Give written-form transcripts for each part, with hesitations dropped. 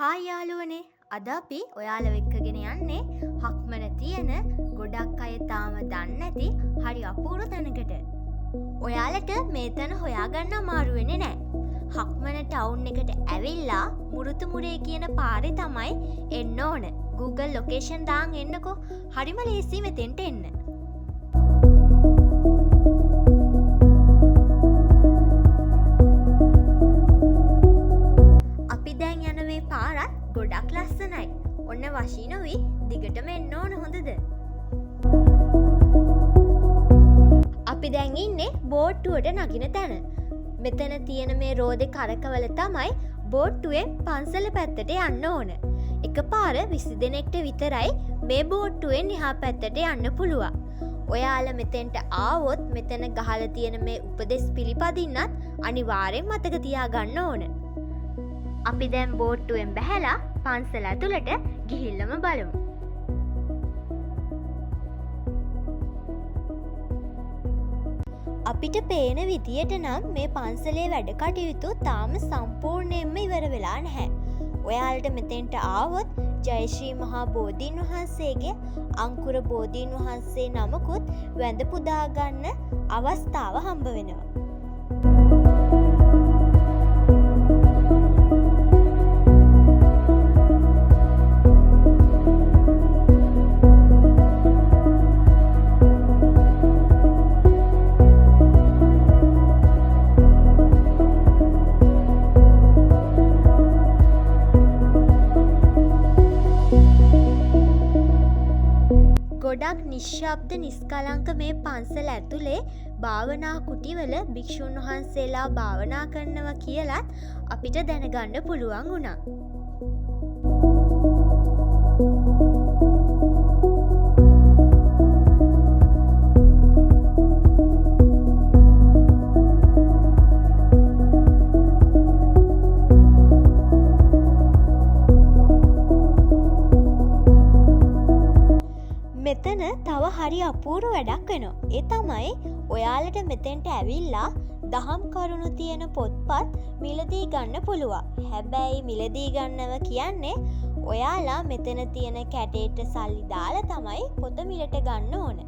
හා යාළුවනේ අද අපි ඔයාලා එක්කගෙන යන්නේ හක්මන තියෙන ගොඩක් අය තාම දන්නේ නැති හරි අපූර්ව තැනකට. ඔයාලට මේ තැන හොයාගන්න අමාරු වෙන්නේ නැහැ. හක්මන ටවුන් එකට ඇවිල්ලා මුරුතුමුරේ කියන පාරේ තමයි එන්න ඕන. Google location දාන් එන්නකෝ. හරිම ලේසි මෙතෙන්ට එන්න. පාරත් ගොඩක් ලස්සනයි. ඔන්න වශීනොවි දිගටම එන්න ඕන හොඳද? අපි දැන් ඉන්නේ බෝට්ටුවට නගින තැන. මෙතන තියෙන මේ රෝදේ කරකවල තමයි බෝට්ටුවෙන් පන්සල පැත්තට යන්න ඕන. එකපාර 20 දෙනෙක්ට විතරයි මේ බෝට්ටුවෙන් එහා පැත්තට යන්න පුළුවන්. ඔයාලා මෙතෙන්ට ආවොත් මෙතන ගහලා තියෙන මේ උපදෙස් පිළිපදින්නත් අනිවාර්යෙන් මතක තියාගන්න ඕන. අපි දැන් බෝට්ටුවෙන් බැහැලා පන්සල ඇතුළට ගිහිල්ලම බලමු. අපිට පේන විදියට නම් මේ පන්සලේ වැඩ කටයුතු තාම සම්පූර්ණයෙන්ම ඉවර වෙලා නැහැ. ඔයාලට මෙතෙන්ට ආවොත් ජයශ්‍රී මහා බෝධීන් වහන්සේගේ අංකුර බෝධීන් වහන්සේ නමකුත් වැඳ පුදා ගන්න අවස්ථාව හම්බ වෙනවා. ගොඩක් නිශ්ශබ්ද නිස්කලංක මේ පන්සල ඇතුලේ භාවනා කුටිවල භික්ෂුන් වහන්සේලා භාවනා කරනවා කියලත් අපිට දැනගන්න පුළුවන් වුණා. මෙතන තව හරි අපූර්ව වැඩක් වෙනවා. ඒ තමයි ඔයාලට මෙතෙන්ට ඇවිල්ලා දහම් කරුණු තියෙන පොත්පත් මිලදී ගන්න පුළුවන්. හැබැයි මිලදී ගන්නව කියන්නේ ඔයාලා මෙතන තියෙන කැටේට සල්ලි දාලා තමයි පොත මිලට ගන්න ඕන.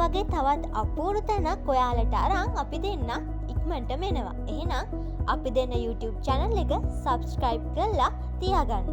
වගේ තවත් අපූර්ව තැනක් ඔයාලට අරන් අපි දෙන්න ඉක්මනට මෙනවා. එහෙනම් අපි දෙන්න YouTube channel එක subscribe කරලා තියාගන්න.